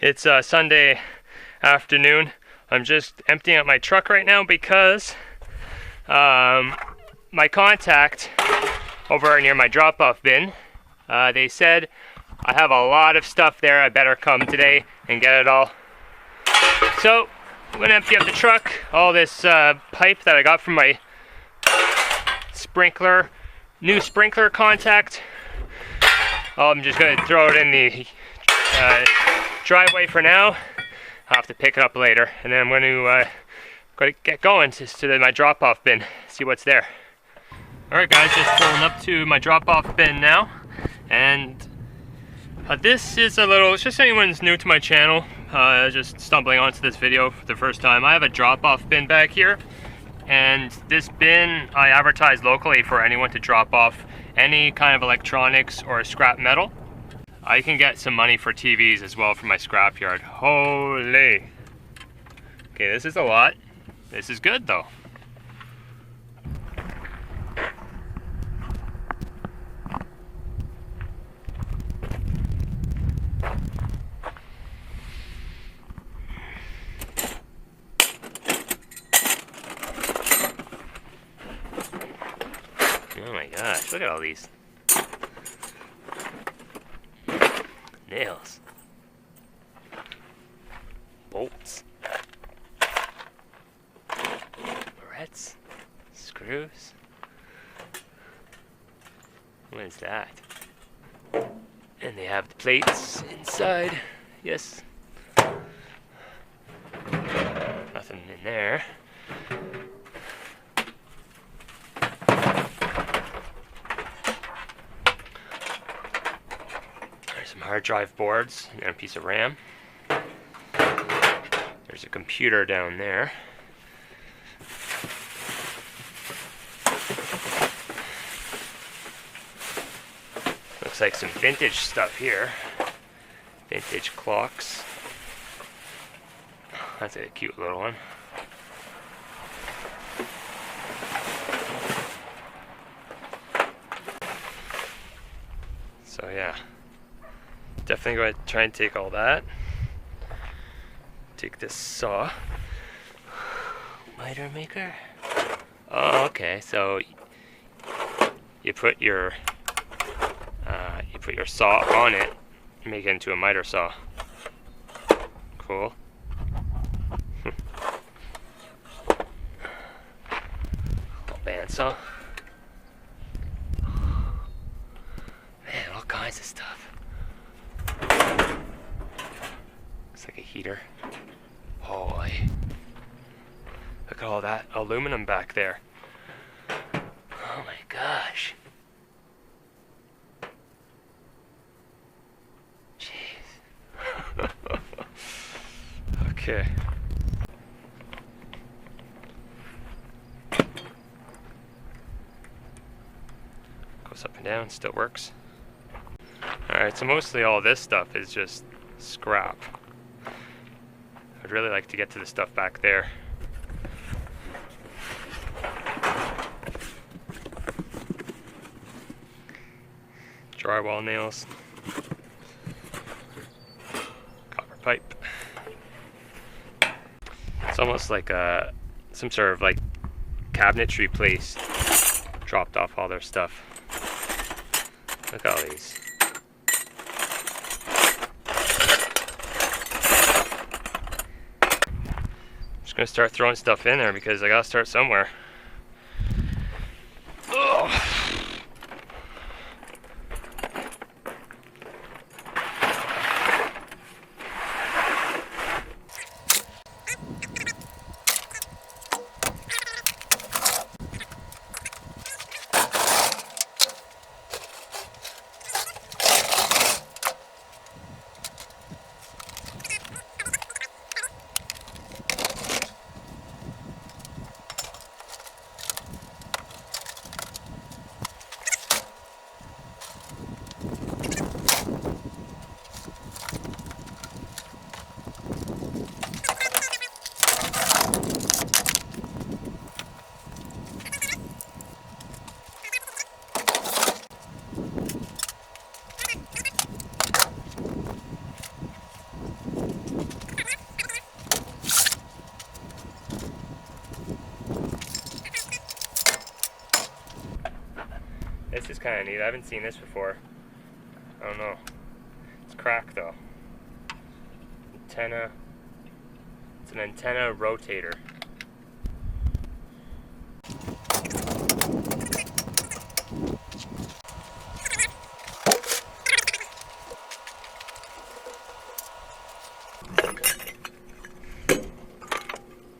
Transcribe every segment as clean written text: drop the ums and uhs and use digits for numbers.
It's Sunday afternoon. I'm just emptying out my truck right now because my contact over near my drop-off bin, they said I have a lot of stuff there. I better come today and get it all. So I'm gonna empty out the truck. All this pipe that I got from my new sprinkler contact. I'm just gonna throw it in the driveway for now. I'll have to pick it up later, and then I'm going to get going to my drop-off bin, see what's there. Alright guys, just pulling up to my drop-off bin now, and this is it's just anyone's new to my channel, just stumbling onto this video for the first time. I have a drop-off bin back here, and this bin I advertise locally for anyone to drop off any kind of electronics or scrap metal. I can get some money for TVs as well from my scrapyard. Holy! Okay, this is a lot. This is good though. Oh my gosh, look at all these nails, bolts, barrettes, screws. What is that? And they have the plates inside. Yes. Nothing in there. Some hard drive boards and a piece of RAM. There's a computer down there. Looks like some vintage stuff here. Vintage clocks. That's a cute little one. So yeah. Definitely going to try and take all that. Take this saw. Miter maker. Oh, okay. So you put your saw on it, make it into a miter saw. Cool. Bandsaw. Man, all kinds of stuff. Looks like a heater. Holy. Look at all that aluminum back there. Oh my gosh. Jeez. Okay. Goes up and down, still works. Alright, so mostly all this stuff is just scrap. I'd really like to get to the stuff back there. Drywall nails. Copper pipe. It's almost like some sort of like cabinetry place dropped off all their stuff. Look at all these. Just gonna start throwing stuff in there because I gotta start somewhere. Ugh. kind of neat. I haven't seen this before. I don't know. It's cracked though. Antenna. It's an antenna rotator.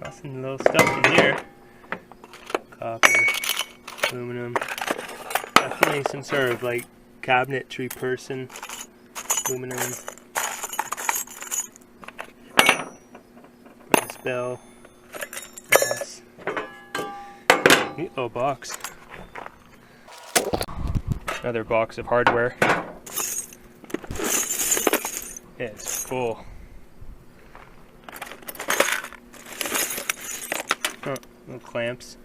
Got some little stuff in here. Copper, aluminum. Definitely some sort of like cabinetry person. Aluminum. Brass bell. Brass. Neat little box. Another box of hardware. It's full. Oh, little clamps.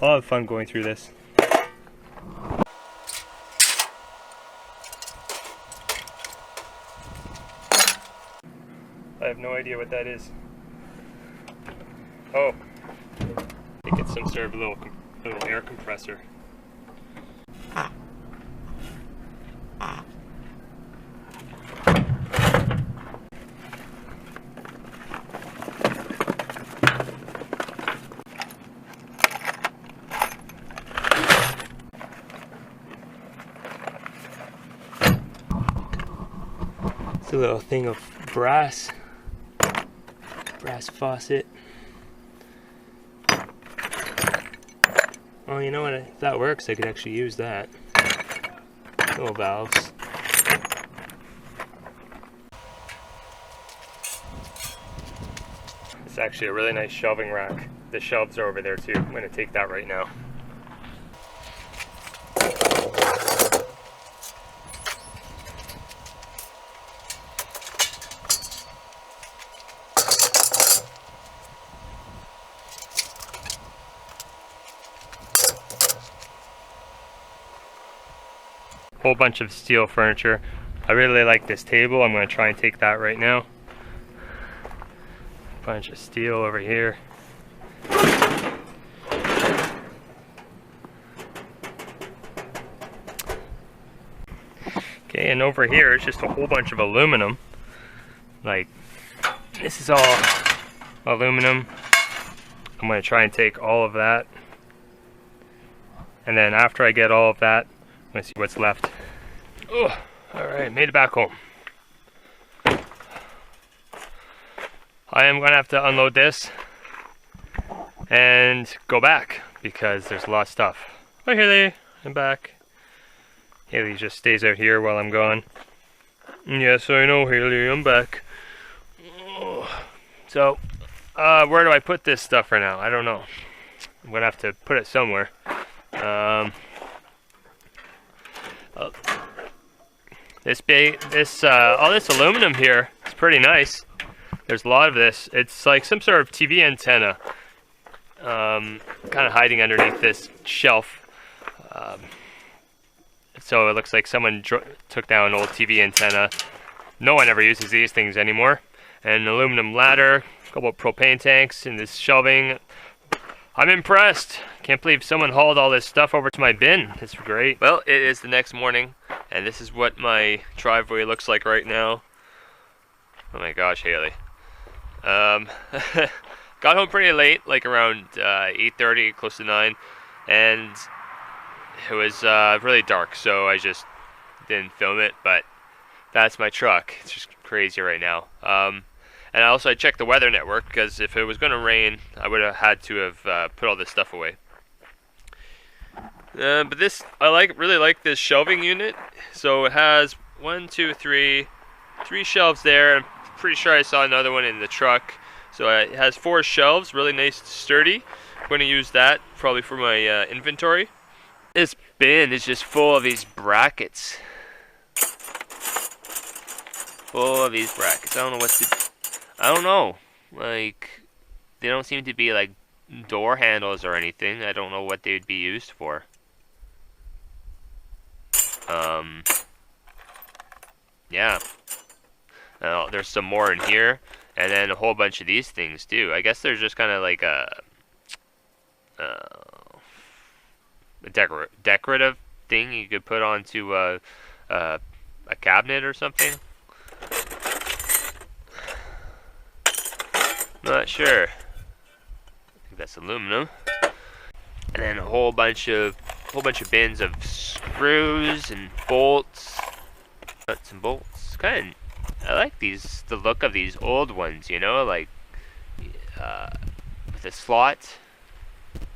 A lot of fun going through this. I have no idea what that is. Oh, I think it's some sort of little air compressor. It's a little thing of brass faucet. Oh, you know what? If that works, I could actually use that. Little valves. It's actually a really nice shelving rack. The shelves are over there too. I'm going to take that right now. Whole bunch of steel furniture. I really like this table. I'm going to try and take that right now. Bunch of steel over here. Okay, and over here it's just a whole bunch of aluminum. Like, this is all aluminum. I'm going to try and take all of that. And then after I get all of that, let's see what's left. Oh, alright, made it back home. I am going to have to unload this and go back because there's a lot of stuff. Oh, Haley, I'm back. Haley just stays out here while I'm gone. Yes, I know, Haley, I'm back. So, where do I put this stuff for now? I don't know. I'm going to have to put it somewhere. All this aluminum here is pretty nice. There's a lot of this. It's like some sort of TV antenna, kind of hiding underneath this shelf. So it looks like someone took down an old TV antenna. No one ever uses these things anymore. And an aluminum ladder, a couple of propane tanks, and this shelving. I'm impressed. Can't believe someone hauled all this stuff over to my bin. It's great. Well, it is the next morning, and this is what my driveway looks like right now. Oh my gosh, Haley. Got home pretty late, like around 8:30, close to 9, and it was really dark, so I just didn't film it, but that's my truck. It's just crazy right now. And also I checked the weather network, because if it was going to rain, I would have had to have put all this stuff away. But this, really like this shelving unit. So it has 3 shelves there. I'm pretty sure I saw another one in the truck. So it has 4 shelves, really nice, sturdy. I'm going to use that probably for my inventory. This bin is just full of these brackets. Full of these brackets. I don't know what to... I don't know. Like, they don't seem to be like door handles or anything. I don't know what they would be used for. Yeah. There's some more in here, and then a whole bunch of these things too. I guess there's just kind of like a decorative thing you could put onto a cabinet or something. Not sure. I think that's aluminum. And then a whole bunch of bins of screws and bolts, nuts and bolts. I like the look of these old ones, you know, like with the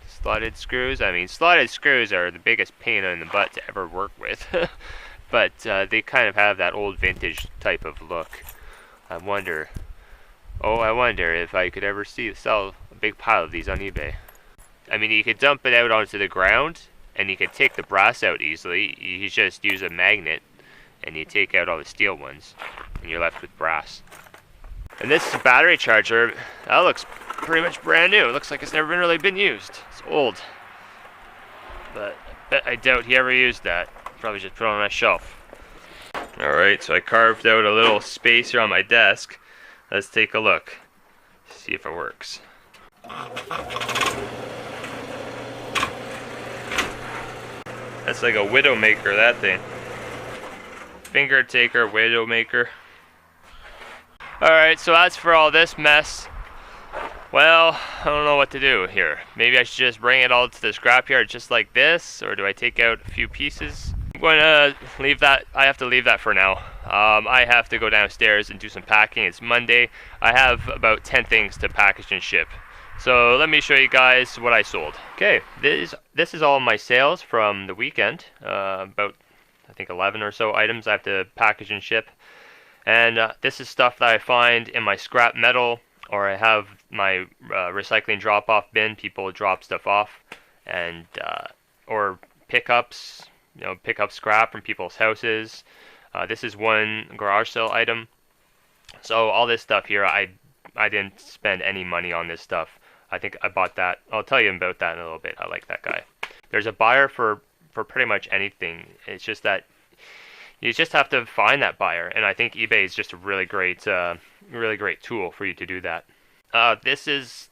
slotted screws. I mean, slotted screws are the biggest pain in the butt to ever work with, but they kind of have that old vintage type of look. I wonder if I could ever sell a big pile of these on eBay. I mean, you could dump it out onto the ground, and you could take the brass out easily. You just use a magnet, and you take out all the steel ones, and you're left with brass. And this battery charger, that looks pretty much brand new. It looks like it's never really been used. It's old. But I doubt he ever used that. Probably just put it on my shelf. Alright, so I carved out a little space here on my desk. Let's take a look. See if it works. That's like a Widowmaker, that thing. Finger taker, Widowmaker. Alright, so as for all this mess, well, I don't know what to do here. Maybe I should just bring it all to the scrapyard just like this, or do I take out a few pieces? I'm going to leave that. I have to leave that for now. I have to go downstairs and do some packing. It's Monday. I have about 10 things to package and ship. So let me show you guys what I sold. Okay, this is all my sales from the weekend. About, I think, 11 or so items I have to package and ship. And this is stuff that I find in my scrap metal, or I have my recycling drop-off bin. People drop stuff off, and or pickups. You know, pick up scrap from people's houses. This is one garage sale item. So all this stuff here, I didn't spend any money on this stuff. I think I bought that. I'll tell you about that in a little bit. I like that guy. There's a buyer for pretty much anything. It's just that you just have to find that buyer, and I think eBay is just a really great tool for you to do that. This is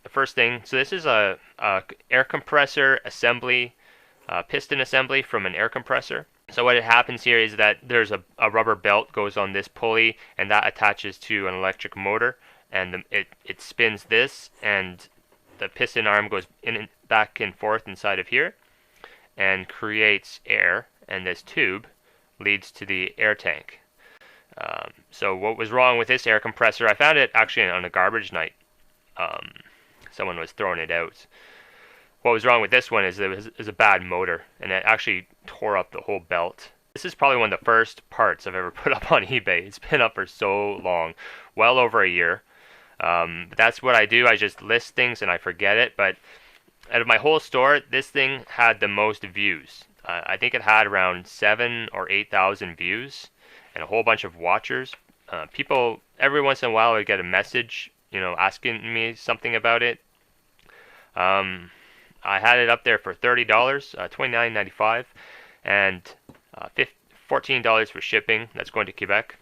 the first thing. So this is a air compressor assembly, piston assembly from an air compressor. So what happens here is that there's a rubber belt goes on this pulley, and that attaches to an electric motor, and it spins this, and the piston arm goes back and forth inside of here and creates air, and this tube leads to the air tank. So what was wrong with this air compressor? I found it actually on a garbage night. Someone was throwing it out. What was wrong with this one is it was a bad motor, and it actually tore up the whole belt. This is probably one of the first parts I've ever put up on eBay. It's been up for so long, well over a year. But that's what I do. I just list things and I forget it. But out of my whole store, this thing had the most views. I think it had around 7,000 or 8,000 views and a whole bunch of watchers. People every once in a while would get a message, asking me something about it. I had it up there for $30, $29.95, and $14 for shipping. That's going to Quebec.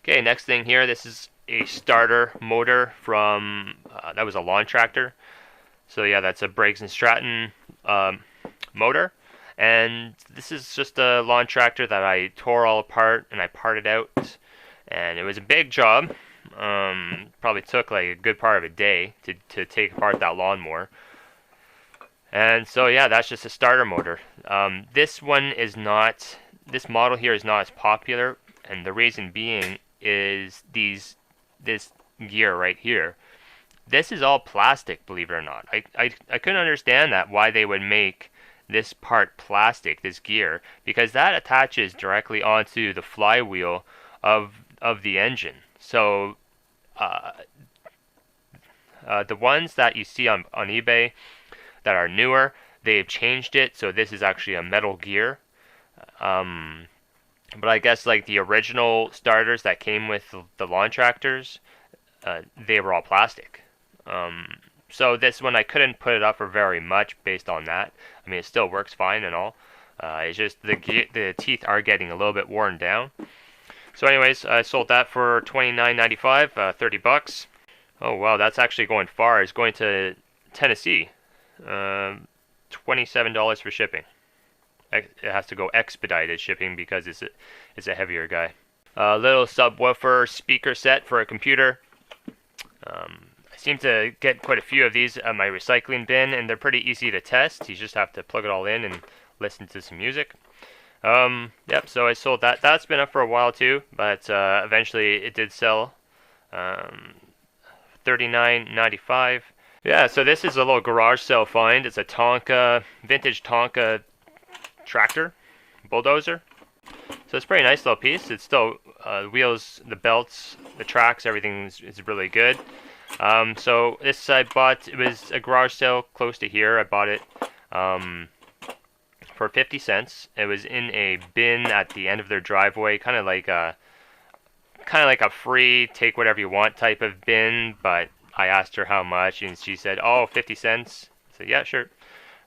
Okay, next thing here, this is a starter motor from, that was a lawn tractor. So yeah, that's a Briggs & Stratton motor. And this is just a lawn tractor that I tore all apart and I parted out. And it was a big job. Probably took like a good part of a day to take apart that lawnmower. And so yeah, that's just a starter motor. This model here is not as popular, and the reason being is this gear right here. This is all plastic, believe it or not. I couldn't understand why they would make this part plastic, this gear, because that attaches directly onto the flywheel of the engine. So the ones that you see on eBay that are newer, they've changed it, so this is actually a metal gear. But I guess like the original starters that came with the lawn tractors, they were all plastic. So this one I couldn't put it up for very much based on that. I mean, it still works fine and all. It's just the teeth are getting a little bit worn down. So anyways, I sold that for $29.95, $30. Oh wow, that's actually going far. It's going to Tennessee. $27 for shipping. expedited shipping because it's a heavier guy. A little subwoofer speaker set for a computer. I seem to get quite a few of these at my recycling bin, and they're pretty easy to test. You just have to plug it all in and listen to some music. Yep, so I sold that. That's been up for a while too, but eventually it did sell. $39.95. Yeah, so this is a little garage sale find. It's a Tonka, vintage Tonka tractor, bulldozer. So it's a pretty nice little piece. It's still, the wheels, the belts, the tracks, everything is really good. So this I bought, it was a garage sale close to here. I bought it for 50 cents. It was in a bin at the end of their driveway, kind of like a free take whatever you want type of bin, but I asked her how much and she said, oh, 50 cents. I said, yeah, sure.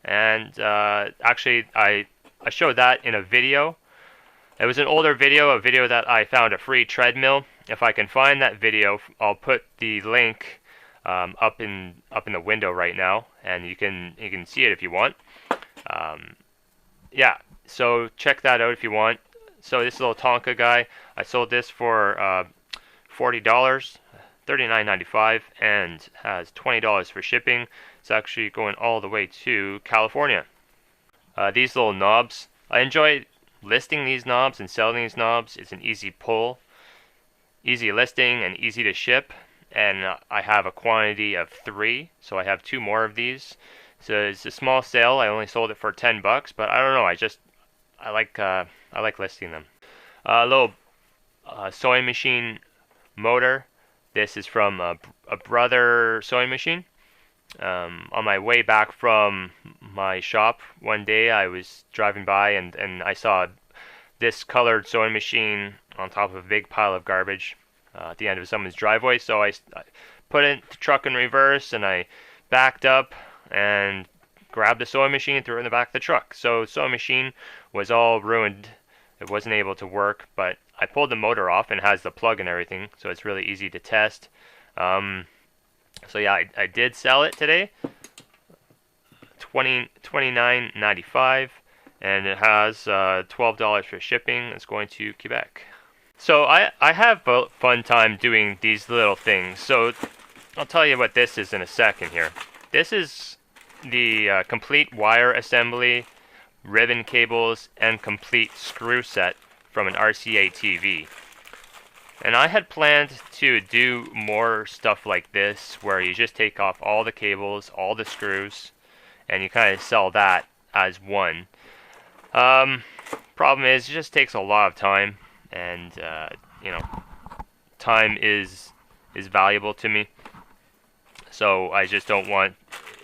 And actually I showed that in a video. It was an older video, a video that I found a free treadmill. If I can find that video, I'll put the link up in the window right now, and you can see it if you want. Yeah, so check that out if you want. So this little Tonka guy, I sold this for $40, $39.95, and has $20 for shipping. It's actually going all the way to California. These little knobs, I enjoy listing these knobs and selling these knobs. It's an easy pull, easy listing, and easy to ship. And I have a quantity of 3, so I have 2 more of these. So it's a small sale. I only sold it for $10, but I don't know. I like listing them. A little sewing machine motor. This is from a Brother sewing machine. On my way back from my shop one day, I was driving by and I saw this colored sewing machine on top of a big pile of garbage at the end of someone's driveway. So I put the truck in reverse and I backed up and grabbed the sewing machine and threw it in the back of the truck. So the sewing machine was all ruined. It wasn't able to work, but I pulled the motor off and it has the plug and everything, so it's really easy to test. So yeah, I did sell it today, $29.95, and it has $12 for shipping. It's going to Quebec. So I have a fun time doing these little things. So I'll tell you what this is in a second here. This is the complete wire assembly, ribbon cables, and complete screw set from an RCA TV. And I had planned to do more stuff like this, where you just take off all the cables, all the screws, and you kind of sell that as one. Problem is, it just takes a lot of time, and you know, time is valuable to me. So I just don't want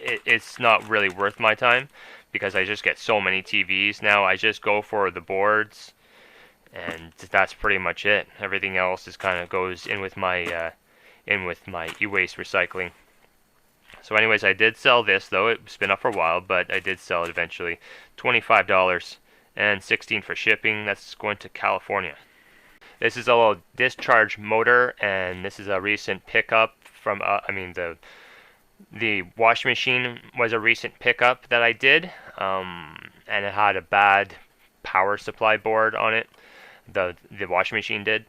it's not really worth my time, because I just get so many TVs now. I just go for the boards, and that's pretty much it. Everything else is kind of goes in with my e-waste recycling. So anyways, I did sell this, though. It's been up for a while, but I did sell it eventually. $25 and $16 for shipping. That's going to California. This is a little Discharge Motor, and this is a recent pickup from the washing machine was a recent pickup that I did, and it had a bad power supply board on it. The washing machine did.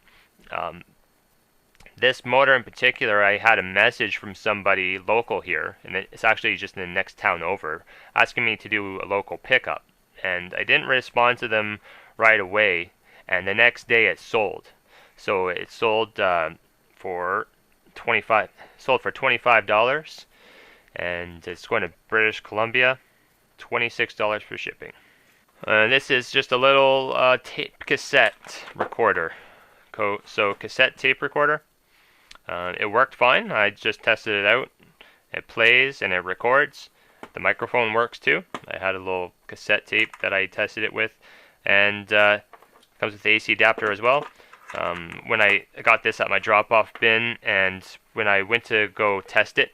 This motor in particular, I had a message from somebody local here, and it's actually just in the next town over, asking me to do a local pickup. And I didn't respond to them right away, and the next day it sold. So it sold for $25, and it's going to British Columbia, $26 for shipping. This is just a little cassette recorder. So cassette tape recorder. It worked fine. I just tested it out. It plays and it records. The microphone works too. I had a little cassette tape that I tested it with, and comes with the AC adapter as well. When I got this at my drop-off bin, and when I went to go test it,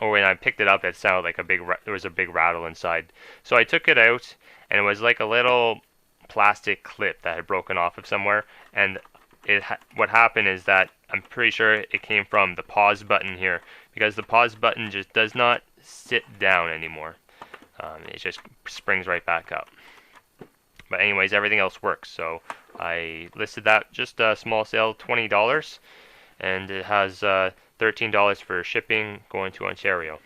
or when I picked it up, it sounded like there was a big rattle inside. So I took it out, and it was like a little plastic clip that had broken off of somewhere. And what happened is that I'm pretty sure it came from the pause button here, because the pause button just does not sit down anymore. It just springs right back up. But anyways, everything else works. So I listed that, just a small sale, $20, and it has $13 for shipping going to Ontario.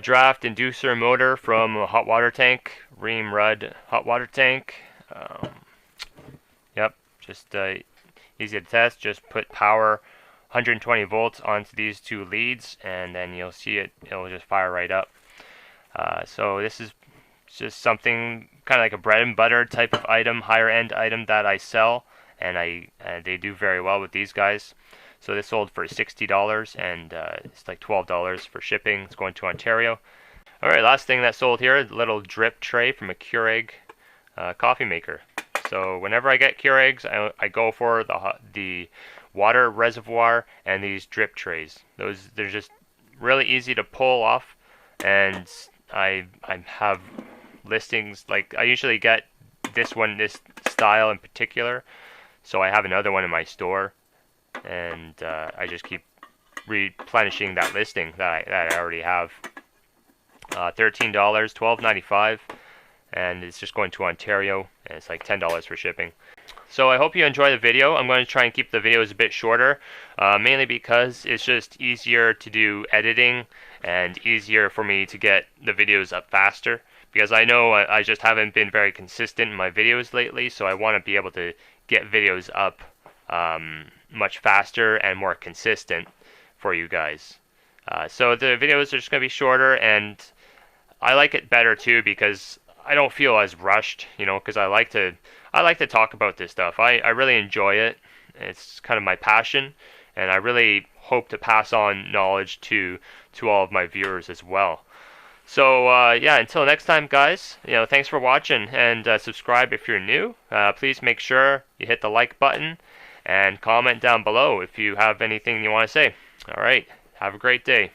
Draft inducer motor from a hot water tank, Ream Rudd hot water tank. Yep, just easy to test. Just put power 120 volts onto these two leads, and then you'll see it'll just fire right up. So this is just something kind of like a bread and butter type of item, higher end item that I sell, and they do very well with these guys. So this sold for $60, and it's like $12 for shipping. It's going to Ontario. Alright, last thing that sold here, a little drip tray from a Keurig coffee maker. So whenever I get Keurigs, I go for the water reservoir and these drip trays. They're just really easy to pull off, and I have listings, like I usually get this style in particular, so I have another one in my store, and I just keep replenishing that listing that I already have. $13, $12.95, and it's just going to Ontario, and it's like $10 for shipping. So I hope you enjoy the video. I'm going to try and keep the videos a bit shorter, mainly because it's just easier to do editing and easier for me to get the videos up faster, because I know I just haven't been very consistent in my videos lately, so I want to be able to get videos up much faster and more consistent for you guys. So the videos are just going to be shorter, and I like it better too because I don't feel as rushed, you know, because I like to talk about this stuff. I really enjoy it. It's kind of my passion, and I really hope to pass on knowledge to all of my viewers as well. So yeah, until next time, guys, you know, thanks for watching, and subscribe if you're new. Please make sure you hit the like button and comment down below if you have anything you want to say. All right, have a great day.